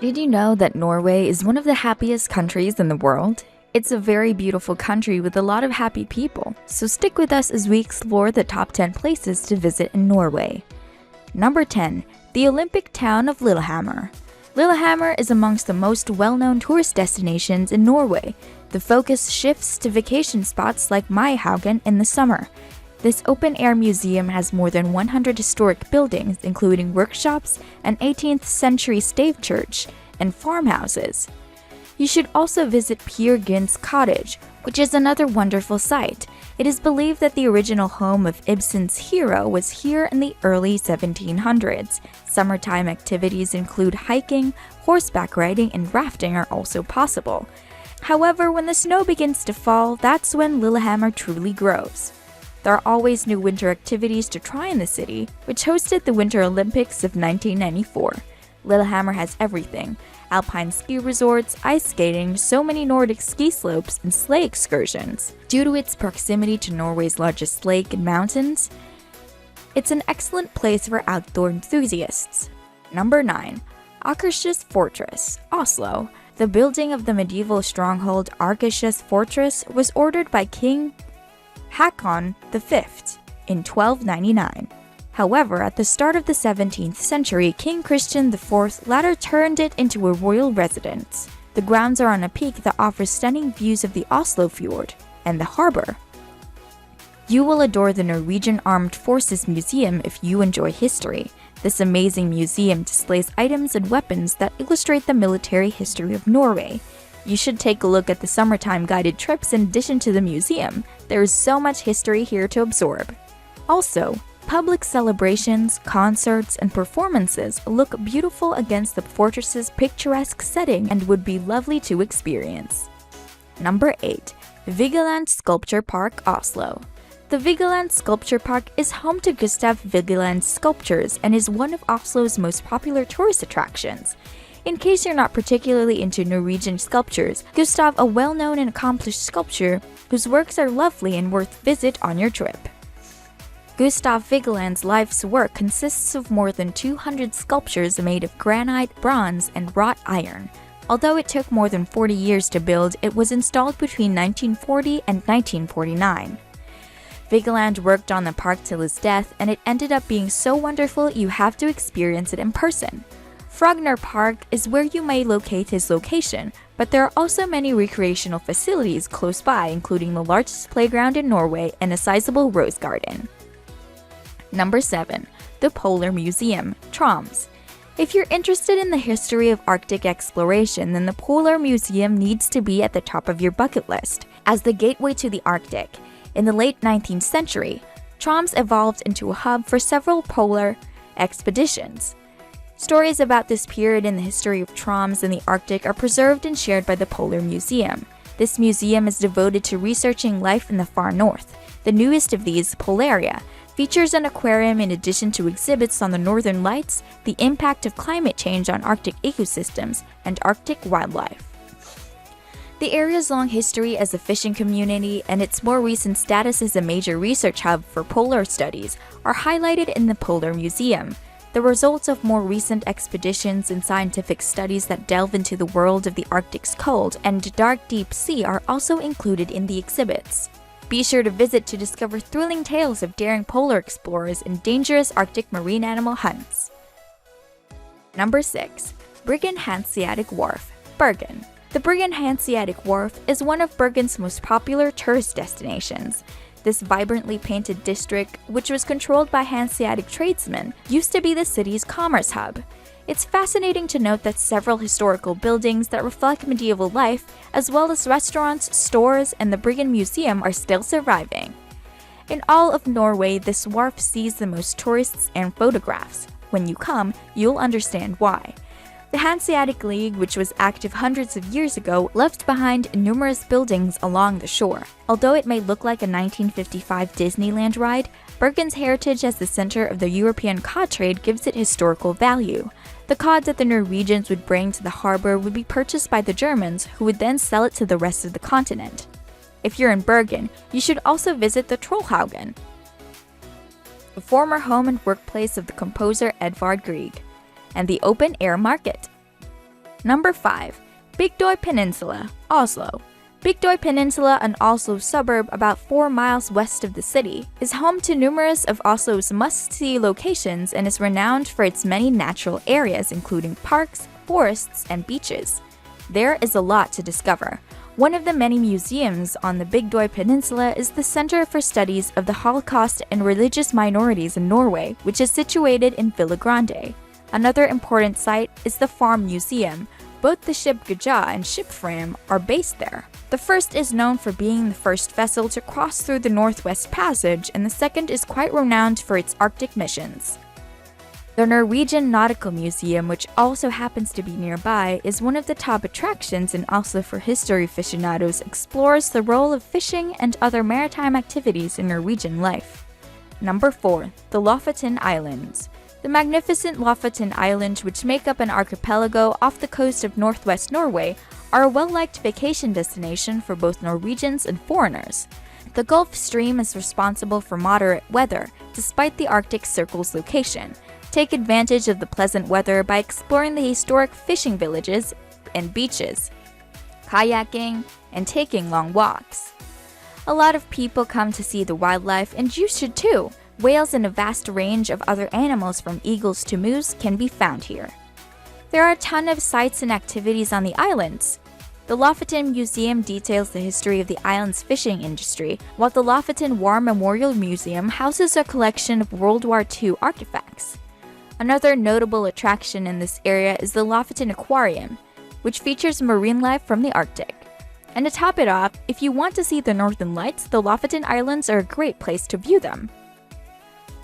Did you know that Norway is one of the happiest countries in the world? It's a very beautiful country with a lot of happy people, so stick with us as we explore the top 10 places to visit in Norway. Number 10. The Olympic town of Lillehammer. Lillehammer is amongst the most well-known tourist destinations in Norway. The focus shifts to vacation spots like Maihaugen in the summer. This open-air museum has more than 100 historic buildings, including workshops, an 18th century stave church, and farmhouses. You should also visit Bergen's cottage, which is another wonderful sight. It is believed that the original home of Ibsen's hero was here in the early 1700s. Summertime activities include hiking, horseback riding, and rafting are also possible. However, when the snow begins to fall, that's when Lillehammer truly grows. There are always new winter activities to try in the city, which hosted the Winter Olympics of 1994. Lillehammer has everything: alpine ski resorts, ice skating, so many Nordic ski slopes, and sleigh excursions. Due to its proximity to Norway's largest lake and mountains, it's an excellent place for outdoor enthusiasts. Number 9. Akershus Fortress, Oslo. The building of the medieval stronghold Akershus Fortress was ordered by King Haakon V in 1299. However, at the start of the 17th century, King Christian IV later turned it into a royal residence. The grounds are on a peak that offers stunning views of the Oslofjord and the harbor. You will adore the Norwegian Armed Forces Museum if you enjoy history. This amazing museum displays items and weapons that illustrate the military history of Norway. You should take a look at the summertime guided trips in addition to the museum. There is so much history here to absorb. Also, public celebrations, concerts, and performances look beautiful against the fortress's picturesque setting and would be lovely to experience. Number 8. Vigilant Sculpture Park, Oslo. The Vigilant Sculpture Park is home to Gustav Vigilant's sculptures and is one of Oslo's most popular tourist attractions. In case you're not particularly into Norwegian sculptures, Gustav, a well-known and accomplished sculptor whose works are lovely and worth visit on your trip. Gustav Vigilant's life's work consists of more than 200 sculptures made of granite, bronze, and wrought iron. Although it took more than 40 years to build, it was installed between 1940 and 1949. Vigilant worked on the park till his death, and it ended up being so wonderful you have to experience it in person. Frogner Park is where you may locate his location, but there are also many recreational facilities close by, including the largest playground in Norway and a sizable rose garden. Number 7. The Polar Museum, Troms. If you're interested in the history of Arctic exploration, then the Polar Museum needs to be at the top of your bucket list. As the gateway to the Arctic, in the late 19th century, Troms evolved into a hub for several polar expeditions. Stories about this period in the history of Troms and the Arctic are preserved and shared by the Polar Museum. This museum is devoted to researching life in the far north. The newest of these, Polaria, features an aquarium in addition to exhibits on the northern lights, the impact of climate change on Arctic ecosystems, and Arctic wildlife. The area's long history as a fishing community and its more recent status as a major research hub for polar studies are highlighted in the Polar Museum. The results of more recent expeditions and scientific studies that delve into the world of the Arctic's cold and dark deep sea are also included in the exhibits. Be sure to visit to discover thrilling tales of daring polar explorers and dangerous Arctic marine animal hunts. Number 6. Bergen Hanseatic Wharf, Bergen. The Bergen Hanseatic Wharf is one of Bergen's most popular tourist destinations. This vibrantly painted district, which was controlled by Hanseatic tradesmen, used to be the city's commerce hub. It's fascinating to note that several historical buildings that reflect medieval life, as well as restaurants, stores, and the Bergen Museum are still surviving. In all of Norway, this wharf sees the most tourists and photographs. When you come, you'll understand why. The Hanseatic League, which was active hundreds of years ago, left behind numerous buildings along the shore. Although it may look like a 1955 Disneyland ride, Bergen's heritage as the center of the European cod trade gives it historical value. The cod that the Norwegians would bring to the harbor would be purchased by the Germans, who would then sell it to the rest of the continent. If you're in Bergen, you should also visit the Trollhaugen, the former home and workplace of the composer Edvard Grieg, and the open-air market. Number 5. Bygdøy Peninsula, Oslo. Bygdøy Peninsula, an Oslo suburb about 4 miles west of the city, is home to numerous of Oslo's must-see locations and is renowned for its many natural areas including parks, forests, and beaches. There is a lot to discover. One of the many museums on the Bygdøy Peninsula is the Center for Studies of the Holocaust and Religious Minorities in Norway, which is situated in Ville Grande. Another important site is the Farm Museum. Both the ship Gudja and ship Fram are based there. The first is known for being the first vessel to cross through the Northwest Passage, and the second is quite renowned for its Arctic missions. The Norwegian Nautical Museum, which also happens to be nearby, is one of the top attractions in Oslo for history aficionados, explores the role of fishing and other maritime activities in Norwegian life. Number 4. The Lofoten Islands. The magnificent Lofoten Islands, which make up an archipelago off the coast of northwest Norway, are a well-liked vacation destination for both Norwegians and foreigners. The Gulf Stream is responsible for moderate weather, despite the Arctic Circle's location. Take advantage of the pleasant weather by exploring the historic fishing villages and beaches, kayaking, and taking long walks. A lot of people come to see the wildlife, and you should too. Whales and a vast range of other animals from eagles to moose can be found here. There are a ton of sites and activities on the islands. The Lofoten Museum details the history of the island's fishing industry, while the Lofoten War Memorial Museum houses a collection of World War II artifacts. Another notable attraction in this area is the Lofoten Aquarium, which features marine life from the Arctic. And to top it off, if you want to see the Northern Lights, the Lofoten Islands are a great place to view them.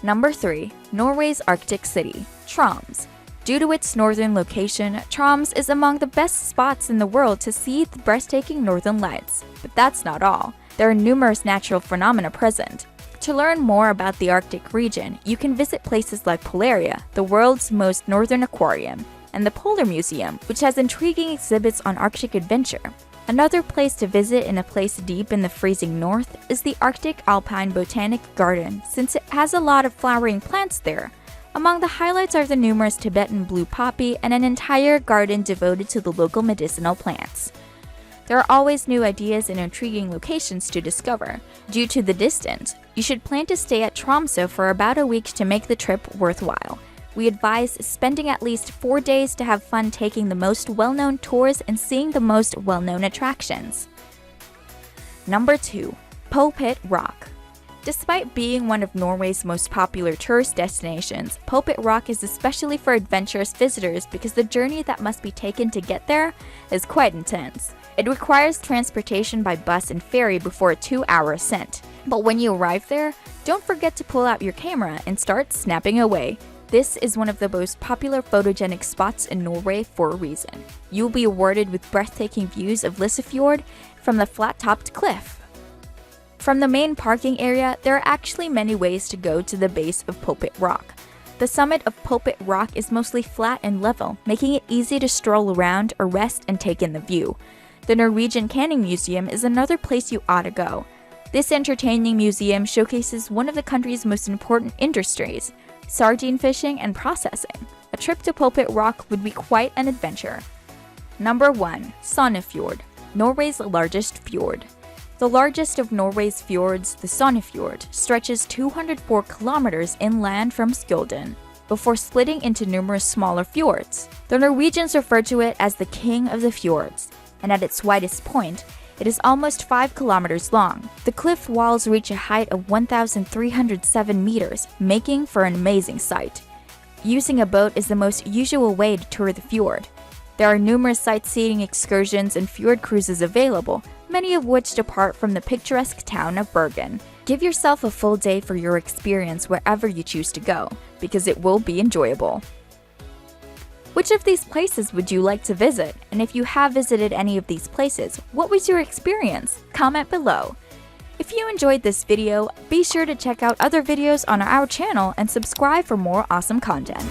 Number 3. Norway's Arctic city, Troms. Due to its northern location, Troms is among the best spots in the world to see the breathtaking Northern Lights. But that's not all. There are numerous natural phenomena present. To learn more about the Arctic region, you can visit places like Polaria, the world's most northern aquarium, and the Polar Museum, which has intriguing exhibits on Arctic adventure. Another place to visit in a place deep in the freezing north is the Arctic Alpine Botanic Garden, since it has a lot of flowering plants there. Among the highlights are the numerous Tibetan blue poppy and an entire garden devoted to the local medicinal plants. There are always new ideas and intriguing locations to discover. Due to the distance, you should plan to stay at Tromsø for about a week to make the trip worthwhile. We advise spending at least 4 days to have fun taking the most well-known tours and seeing the most well-known attractions. Number 2. Pulpit Rock. Despite being one of Norway's most popular tourist destinations, Pulpit Rock is especially for adventurous visitors because the journey that must be taken to get there is quite intense. It requires transportation by bus and ferry before a 2-hour ascent. But when you arrive there, don't forget to pull out your camera and start snapping away. This is one of the most popular photogenic spots in Norway for a reason. You'll be awarded with breathtaking views of Oslofjord from the flat-topped cliff. From the main parking area, there are actually many ways to go to the base of Pulpit Rock. The summit of Pulpit Rock is mostly flat and level, making it easy to stroll around or rest and take in the view. The Norwegian Canning Museum is another place you ought to go. This entertaining museum showcases one of the country's most important industries, sardine fishing and processing. A trip to Pulpit Rock would be quite an adventure. Number 1. Sonafjord, Norway's largest fjord. The largest of Norway's fjords, the Sonafjord, stretches 204 kilometers inland from Skjolden, before splitting into numerous smaller fjords. The Norwegians refer to it as the King of the Fjords, and at its widest point, it is almost 5 kilometers long. The cliff walls reach a height of 1,307 meters, making for an amazing sight. Using a boat is the most usual way to tour the fjord. There are numerous sightseeing excursions and fjord cruises available, many of which depart from the picturesque town of Bergen. Give yourself a full day for your experience wherever you choose to go, because it will be enjoyable. Which of these places would you like to visit? And if you have visited any of these places, what was your experience? Comment below. If you enjoyed this video, be sure to check out other videos on our channel and subscribe for more awesome content.